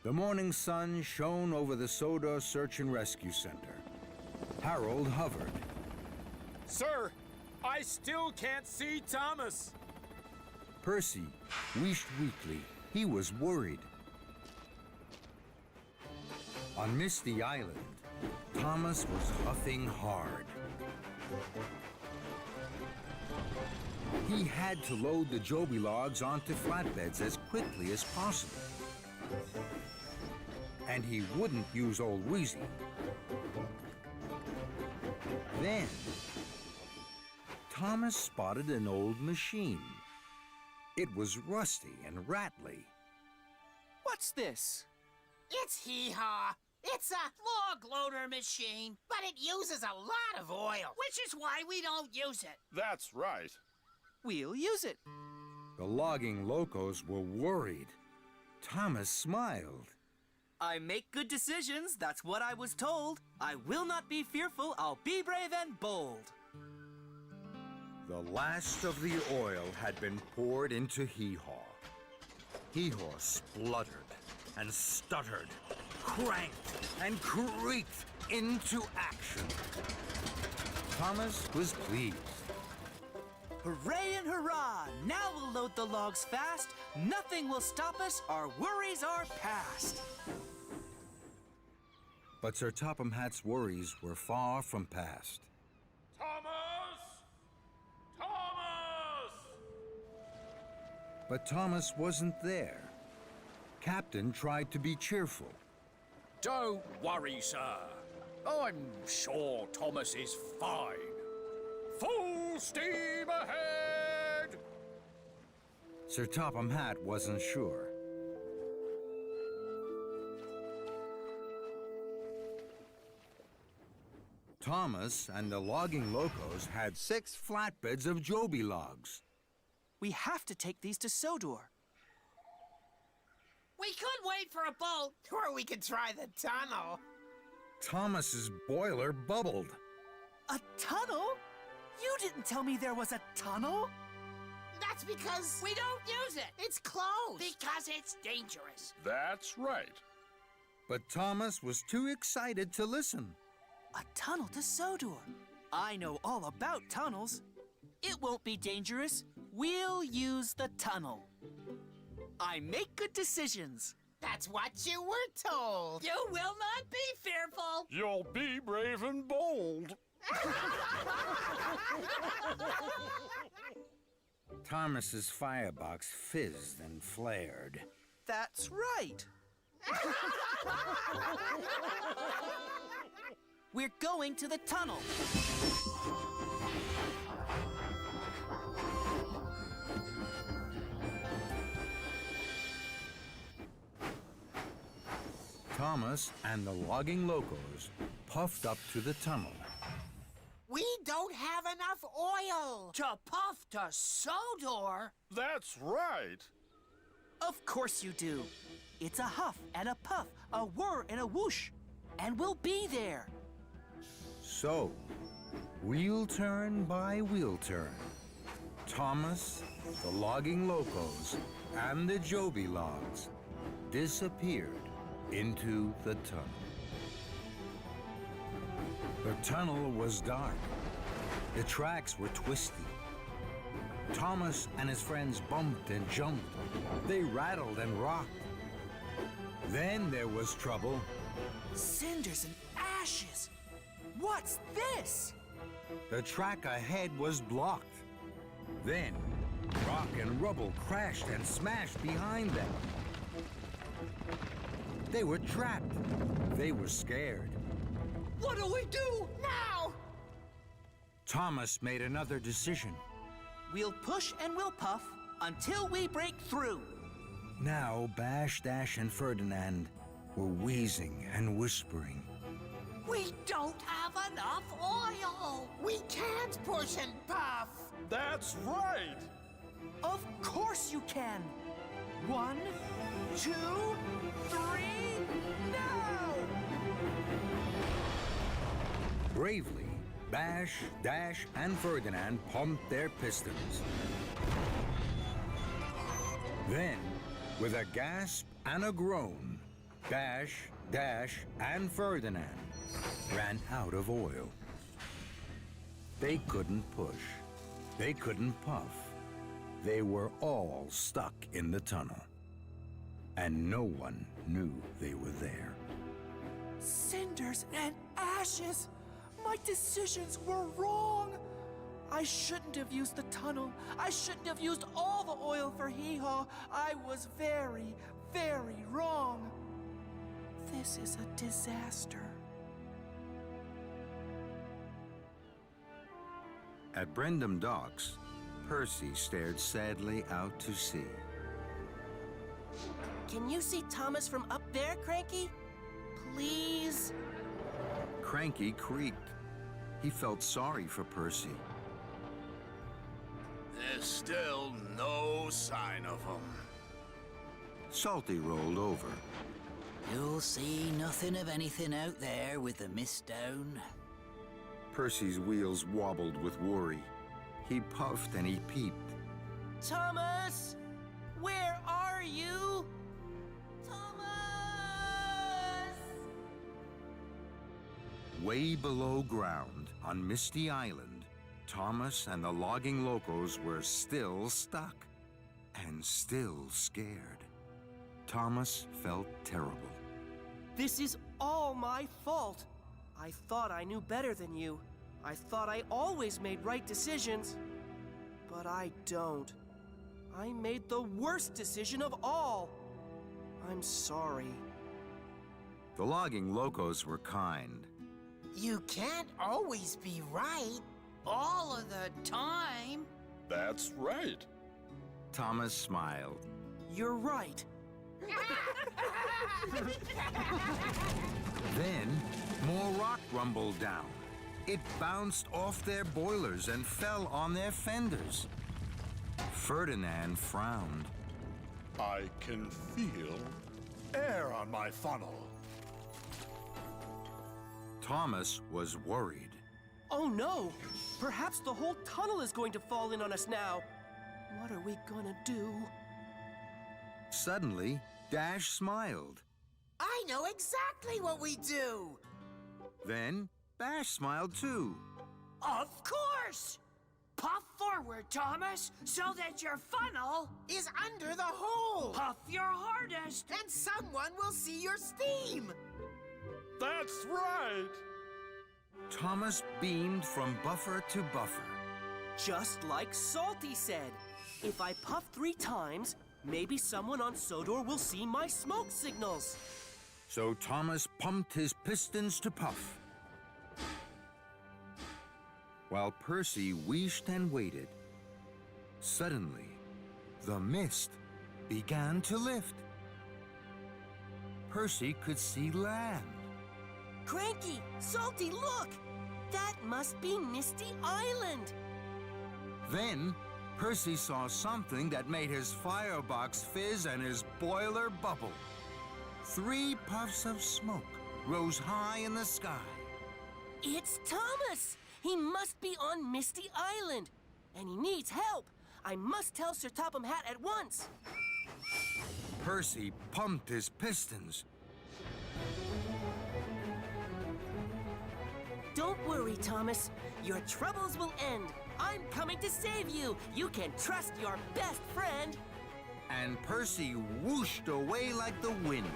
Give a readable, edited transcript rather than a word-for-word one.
The morning sun shone over the Sodor Search and Rescue Center. Harold hovered. Sir, I still can't see Thomas. Percy wished weakly. He was worried. On Misty Island, Thomas was huffing hard. He had to load the Joby logs onto flatbeds as quickly as possible. And he wouldn't use old Wheezy. Then, Thomas spotted an old machine. It was rusty and rattly. What's this? It's hee-haw. It's a log loader machine, but it uses a lot of oil, which is why we don't use it. That's right. We'll use it. The logging locos were worried. Thomas smiled. I make good decisions, that's what I was told. I will not be fearful, I'll be brave and bold. The last of the oil had been poured into Hee-Haw. Hee-Haw spluttered and stuttered, cranked and creaked into action. Thomas was pleased. Hooray and hurrah! Now we'll load the logs fast. Nothing will stop us, our worries are past. But Sir Topham Hatt's worries were far from past. Thomas! Thomas! But Thomas wasn't there. Captain tried to be cheerful. Don't worry, sir. I'm sure Thomas is fine. Full steam ahead! Sir Topham Hatt wasn't sure. Thomas and the logging locos had 6 flatbeds of Joby logs. We have to take these to Sodor. We could wait for a boat, or we could try the tunnel. Thomas's boiler bubbled. A tunnel? You didn't tell me there was a tunnel? That's because we don't use it. It's closed. Because it's dangerous. That's right. But Thomas was too excited to listen. A tunnel to Sodor. I know all about tunnels. It won't be dangerous. We'll use the tunnel. I make good decisions. That's what you were told. You will not be fearful. You'll be brave and bold. Thomas's firebox fizzed and flared. That's right. We're going to the tunnel. Thomas and the logging locos puffed up to the tunnel. We don't have enough oil to puff to Sodor. That's right. Of course you do. It's a huff and a puff, a whir and a whoosh, and we'll be there. So, wheel turn by wheel turn, Thomas, the logging locos, and the Joby logs disappeared into the tunnel. The tunnel was dark. The tracks were twisty. Thomas and his friends bumped and jumped. They rattled and rocked. Then there was trouble. Cinders and ashes. What's this? The track ahead was blocked. Then, rock and rubble crashed and smashed behind them. They were trapped. They were scared. What do we do now? Thomas made another decision. We'll push and we'll puff until we break through. Now Bash, Dash, and Ferdinand were wheezing and whispering. We don't have enough oil. We can't push and puff. That's right. Of course you can. 1, 2, 3, now! Bravely, Bash, Dash, and Ferdinand pumped their pistons. Then, with a gasp and a groan, Dash, Dash, and Ferdinand ran out of oil. They couldn't push. They couldn't puff. They were all stuck in the tunnel. And no one knew they were there. Cinders and ashes! My decisions were wrong! I shouldn't have used the tunnel. I shouldn't have used all the oil for Hee-Haw. I was very, very wrong. This is a disaster. At Brendam Docks, Percy stared sadly out to sea. Can you see Thomas from up there, Cranky? Please? Cranky creaked. He felt sorry for Percy. There's still no sign of him. Salty rolled over. You'll see nothing of anything out there with the mist down. Percy's wheels wobbled with worry. He puffed and he peeped. Thomas! Where are you? Thomas! Way below ground, on Misty Island, Thomas and the logging locals were still stuck and still scared. Thomas felt terrible. This is all my fault. I thought I knew better than you. I thought I always made right decisions. But I don't. I made the worst decision of all. I'm sorry. The logging locals were kind. You can't always be right all of the time. That's right. Thomas smiled. You're right. Then, more rock rumbled down. It bounced off their boilers and fell on their fenders. Ferdinand frowned. I can feel air on my funnel. Thomas was worried. Oh no! Perhaps the whole tunnel is going to fall in on us now. What are we gonna do? Suddenly, Dash smiled. I know exactly what we do. Then, Bash smiled too. Of course! Puff forward, Thomas, so that your funnel is under the hole. Puff your hardest, and someone will see your steam. That's right. Thomas beamed from buffer to buffer. Just like Salty said. If I puff 3 times, maybe someone on Sodor will see my smoke signals. So Thomas pumped his pistons to puff. While Percy wished and waited, suddenly, the mist began to lift. Percy could see land. Cranky! Salty, look! That must be Misty Island! Then, Percy saw something that made his firebox fizz and his boiler bubble. 3 puffs of smoke rose high in the sky. It's Thomas! He must be on Misty Island, and he needs help. I must tell Sir Topham Hatt at once. Percy pumped his pistons. Don't worry, Thomas. Your troubles will end. I'm coming to save you. You can trust your best friend. And Percy whooshed away like the wind.